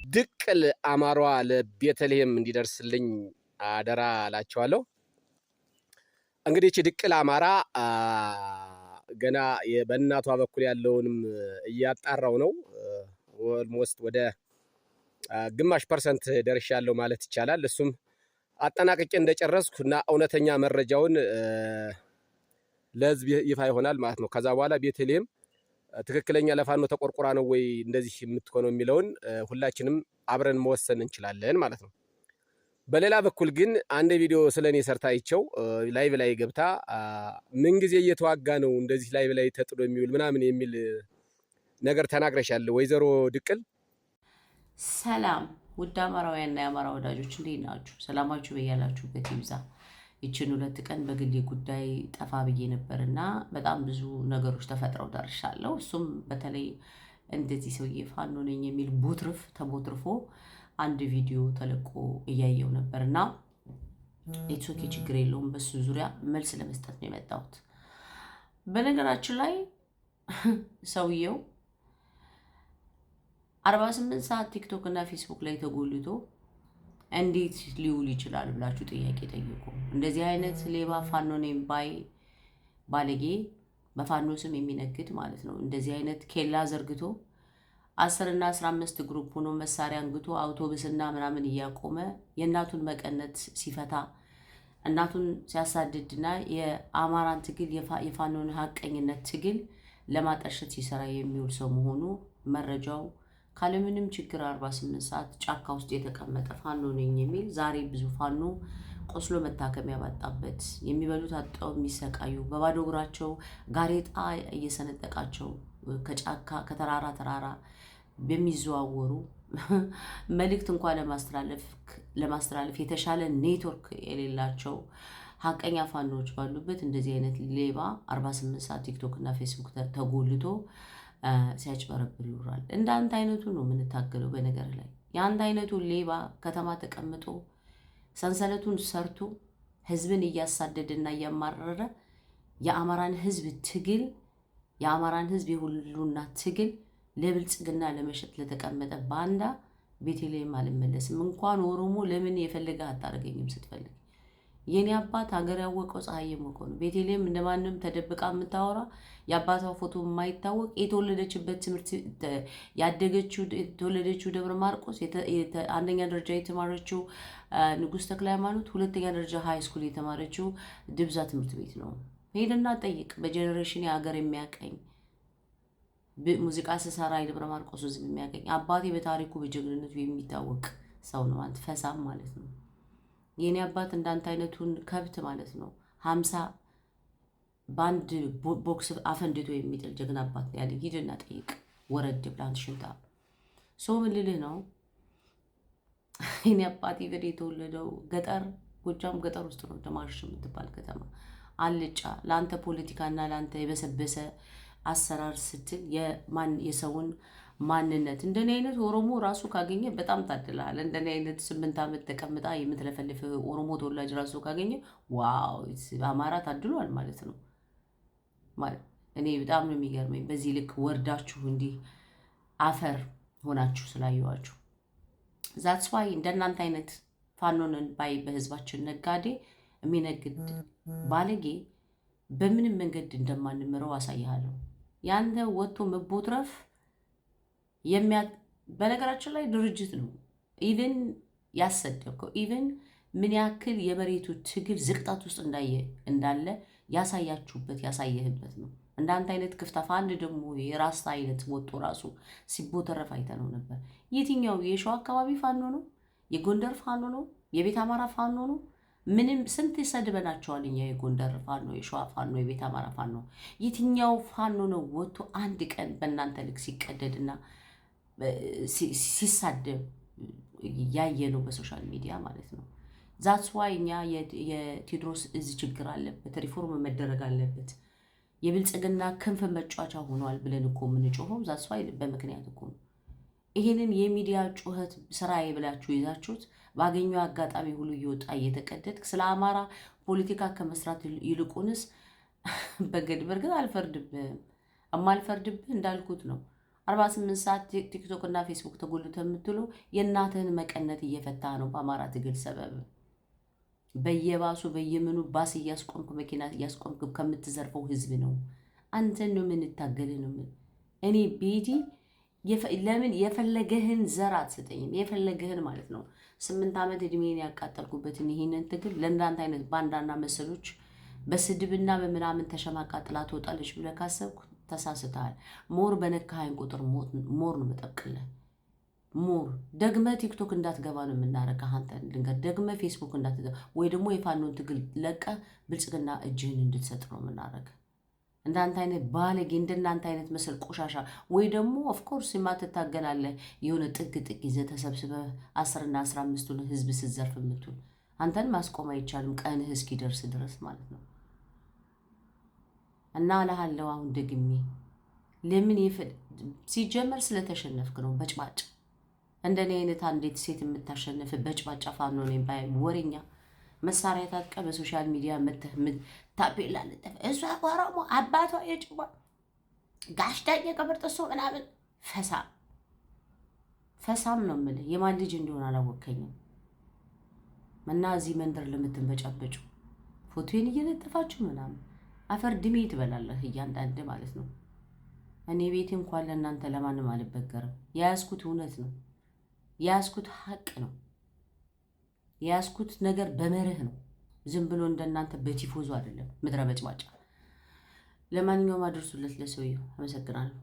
ድቅል አማሯ ለቤተልሔም እንዲደርስልኝ አደራ እላቸዋለሁ። እንግዲህ እቺ ድቅል አማራ ገና በእናቷ በኩል ያለውንም እያጣራው ነው። ኦልሞስት ወደ ግማሽ ፐርሰንት ደርሻለሁ ማለት ይቻላል። እሱም አጠናቅቄ እንደጨረስኩ እና እውነተኛ መረጃውን ለህዝብ ይፋ ይሆናል ማለት ነው። ከዛ በኋላ ቤተልሔም ትክክለኛ ለፋኖ ተቆርቆራ ነው ወይ እንደዚህ የምትሆነው የሚለውን ሁላችንም አብረን መወሰን እንችላለን ማለት ነው። በሌላ በኩል ግን አንድ ቪዲዮ ስለኔ ሰርታ አይቸው ላይቭ ላይ ገብታ ምን ጊዜ እየተዋጋ ነው እንደዚህ ላይቭ ላይ ተጥሎ የሚውል ምናምን የሚል ነገር ተናግረሻል ወይዘሮ ድቅል። ሰላም ውድ አማራውያንና የአማራ ወዳጆች እንዴት ናችሁ? ሰላማችሁ በያላችሁበት ይብዛ። ይችን 2 ቀን በግሌ ጉዳይ ጠፋ ብዬ ነበርና በጣም ብዙ ነገሮች ተፈጥረው ደርሻለሁ። እሱም በተለይ እንደዚህ ሰውዬ ፋኖ ነኝ የሚል ቦትርፍ ተቦትርፎ አንድ ቪዲዮ ተለቆ እያየው ነበርና ኢትሶኬ ችግር የለውም በሱ ዙሪያ መልስ ለመስጠት ነው የመጣሁት። በነገራችን ላይ ሰውየው 48 ሰዓት ቲክቶክ እና ፌስቡክ ላይ ተጎልቶ እንዴት ሊውል ይችላል ብላችሁ ጥያቄ ጠይቁ። እንደዚህ አይነት ሌባ ፋኖ ነኝ ባይ ባለጌ በፋኖ ስም የሚነግድ ማለት ነው። እንደዚህ አይነት ኬላ ዘርግቶ 10 እና 15 ግሩፕ ሆኖ መሳሪያ አንግቶ አውቶቡስና ምናምን እያቆመ የእናቱን መቀነት ሲፈታ እናቱን ሲያሳድድና የአማራን ትግል የፋኖን ሀቀኝነት ትግል ለማጠርሸት ሲሰራ የሚውል ሰው መሆኑ መረጃው ካለምንም ችግር 48 ሰዓት ጫካ ውስጥ የተቀመጠ ፋኖ ነኝ የሚል ዛሬ ብዙ ፋኖ ቆስሎ መታከሚያ ባጣበት የሚበሉት አጣው የሚሰቃዩ በባዶ እግራቸው ጋሬጣ እየሰነጠቃቸው ከጫካ ከተራራ ተራራ በሚዘዋወሩ መልእክት እንኳን ለማስተላለፍ የተሻለ ኔትወርክ የሌላቸው ሀቀኛ ፋኖች ባሉበት እንደዚህ አይነት ሌባ 48 ሰዓት ቲክቶክ እና ፌስቡክ ተጎልቶ ሲያጭበረብር ይውራል። እንዳንተ አይነቱ ነው የምንታገለው። በነገር ላይ የአንተ አይነቱ ሌባ ከተማ ተቀምጦ ሰንሰለቱን ሰርቶ ህዝብን እያሳደደና እያማረረ የአማራን ህዝብ ትግል የአማራን ህዝብ የሁሉና ትግል ለብልጽግና ለመሸጥ ለተቀመጠ ባንዳ ቤተልሔም አልመለስም። እንኳን ኦሮሞ ለምን የፈለገ አታደርገኝም ስትፈልግ። የኔ አባት ሀገር ያወቀው ፀሐይ የሞቀው ነው። ቤተልሔም እንደማንም ተደብቃ የምታወራ የአባቷ ፎቶ የማይታወቅ የተወለደችበት ትምህርት ያደገችው የተወለደችው ደብረ ማርቆስ አንደኛ ደረጃ የተማረችው ንጉሥ ተክለ ሃይማኖት፣ ሁለተኛ ደረጃ ሃይ ስኩል የተማረችው ድብዛ ትምህርት ቤት ነው። ሄድና ጠይቅ። በጀኔሬሽን ሀገር የሚያቀኝ ሙዚቃ ስሰራ የደብረ ማርቆስ ህዝብ የሚያቀኝ አባቴ በታሪኩ በጀግንነቱ የሚታወቅ ሰው ነው። አንተ ፈሳም ማለት ነው። የኔ አባት እንዳንተ አይነቱን ከብት ማለት ነው 50 ባንድ ቦክስ አፈንድቶ የሚጥል ጀግና አባት ነው ያለኝ። ሂድና ጠይቅ። ወረድ ብላንት ሽንታ ሰው ምን ልልህ ነው? የኔ አባት ይበድ የተወለደው ገጠር ጎጃም ገጠር ውስጥ ነው። ደማርሽ የምትባል ከተማ አልጫ። ለአንተ ፖለቲካና ለአንተ የበሰበሰ አሰራር ስትል የሰውን ማንነት እንደኔ አይነት ኦሮሞ ራሱ ካገኘ በጣም ታድላል። እንደኔ አይነት 8 ዓመት ተቀምጣ የምትለፈልፍ ኦሮሞ ተወላጅ ራሱ ካገኘ ዋው አማራ ታድሏል ማለት ነው። ማለት እኔ በጣም ነው የሚገርመኝ በዚህ ልክ ወርዳችሁ እንዲህ አፈር ሆናችሁ ስላየዋችሁ። ዛትስ ዋይ እንደናንተ አይነት ፋኖንን ባይ በህዝባችን ነጋዴ የሚነግድ ባለጌ በምንም መንገድ እንደማንምረው አሳያለሁ። ያንተ ወጥቶ መቦትረፍ በነገራችን ላይ ድርጅት ነው ኢቭን ያሰደብከው ኢቭን ምን ያክል የመሬቱ ትግል ዝቅጣት ውስጥ እንዳለ ያሳየህበት ነው። እንዳንተ አይነት ክፍታፍ አንድ ደግሞ የራስ አይነት ወጥቶ ራሱ ሲቦተረፍ አይተነው ነበር። የትኛው የሸዋ አካባቢ ፋኖ ነው? የጎንደር ፋኖ ነው? የቤት አማራ ፋኖ ነው? ምንም ስንት ሰድበናቸዋል እኛ። የጎንደር ፋኖ፣ የሸዋ ፋኖ፣ የቤት አማራ ፋኖ። የትኛው ፋኖ ነው ወጥቶ አንድ ቀን በእናንተ ልክ ሲቀደድና ሲሳደብ ያየ ነው በሶሻል ሚዲያ ማለት ነው? ዛትስ ዋይ እኛ የቴዎድሮስ እዝ ችግር አለበት፣ ሪፎርም መደረግ አለበት፣ የብልጽግና ክንፍ መጫወቻ ሆኗል ብለን እኮ የምንጮኸው ዛትስ ዋይ በምክንያት እኮ ነው። ይሄንን የሚዲያ ጩኸት ስራዬ ብላችሁ ይዛችሁት ባገኘው አጋጣሚ ሁሉ እየወጣ እየተቀደድክ ስለ አማራ ፖለቲካ ከመስራት ይልቁንስ በርግጥ አልፈርድብህም። እማልፈርድብህ እንዳልኩት ነው። 48 ሰዓት ቲክቶክ እና ፌስቡክ ተጎልቶ የምትሉ የእናትህን መቀነት እየፈታ ነው። በአማራ ትግል ሰበብ በየባሱ በየምኑ ባስ እያስቆምክ መኪና እያስቆምክ ከምትዘርፈው ህዝብ ነው። አንተን ነው የምንታገልህ ነው። እኔ ቤቲ ለምን የፈለገህን ዘር አትሰጠኝም? የፈለገህን ማለት ነው። 8 ዓመት እድሜን ያቃጠልኩበትን ይሄንን ትግል ለእንዳንተ አይነት ባንዳና መሰሎች በስድብና በምናምን ተሸማቃ ጥላት ወጣለች ብለህ ካሰብኩ ተሳስተሃል። ሞር በነካኸኝ ቁጥር ሞር ነው መጠቅልህ። ሞር ደግመ ቲክቶክ እንዳትገባ ነው የምናረገህ። አንተን ልንገር፣ ደግመ ፌስቡክ እንዳትገባ ወይ ደግሞ የፋኖን ትግል ለቀ ብልጽግና እጅህን እንድትሰጥ ነው የምናረገህ። እንዳንተ አይነት ባለጌ እንደናንተ አይነት መሰል ቆሻሻ ወይ ደግሞ ኦፍኮርስ የማትታገላለህ የሆነ ጥግ ይዘህ ተሰብስበህ 10 እና 15ቱን ህዝብ ስትዘርፍ የምትውል አንተን ማስቆም አይቻልም፣ ቀንህ እስኪደርስ ድረስ ማለት ነው። እና እልሃለሁ አሁን ደግሜ ለምን ሲጀመር ስለተሸነፍክ ነው። በጭባጭ እንደኔ አይነት አንዲት ሴት የምታሸንፍ በጭባጫ ፋኖ ነኝ ባይ ወሬኛ መሳሪያ ታጥቀ በሶሻል ሚዲያ መተህ ታፔላ ለጠፈ እሷ ኦሮሞ አባቷ የጭባ ጋሽዳኝ ቀበርጥሶ ምናምን ፈሳም ነው የምልህ። የማን ልጅ እንደሆነ አላወከኝም። እና እዚህ መንደር ለምትንበጫበጩ ፎቶዬን እየለጠፋችሁ ምናምን አፈር ድሜ ትበላለህ እያንዳንድ ማለት ነው። እኔ ቤቴ እንኳን ለእናንተ ለማንም አልበገርም። የያዝኩት እውነት ነው። የያዝኩት ሀቅ ነው። የያዝኩት ነገር በመርህ ነው። ዝም ብሎ እንደናንተ በቲፎዞ አይደለም። ምድረ በጭባጫ። ለማንኛውም አድርሱለት ለሰውየው። አመሰግናለሁ።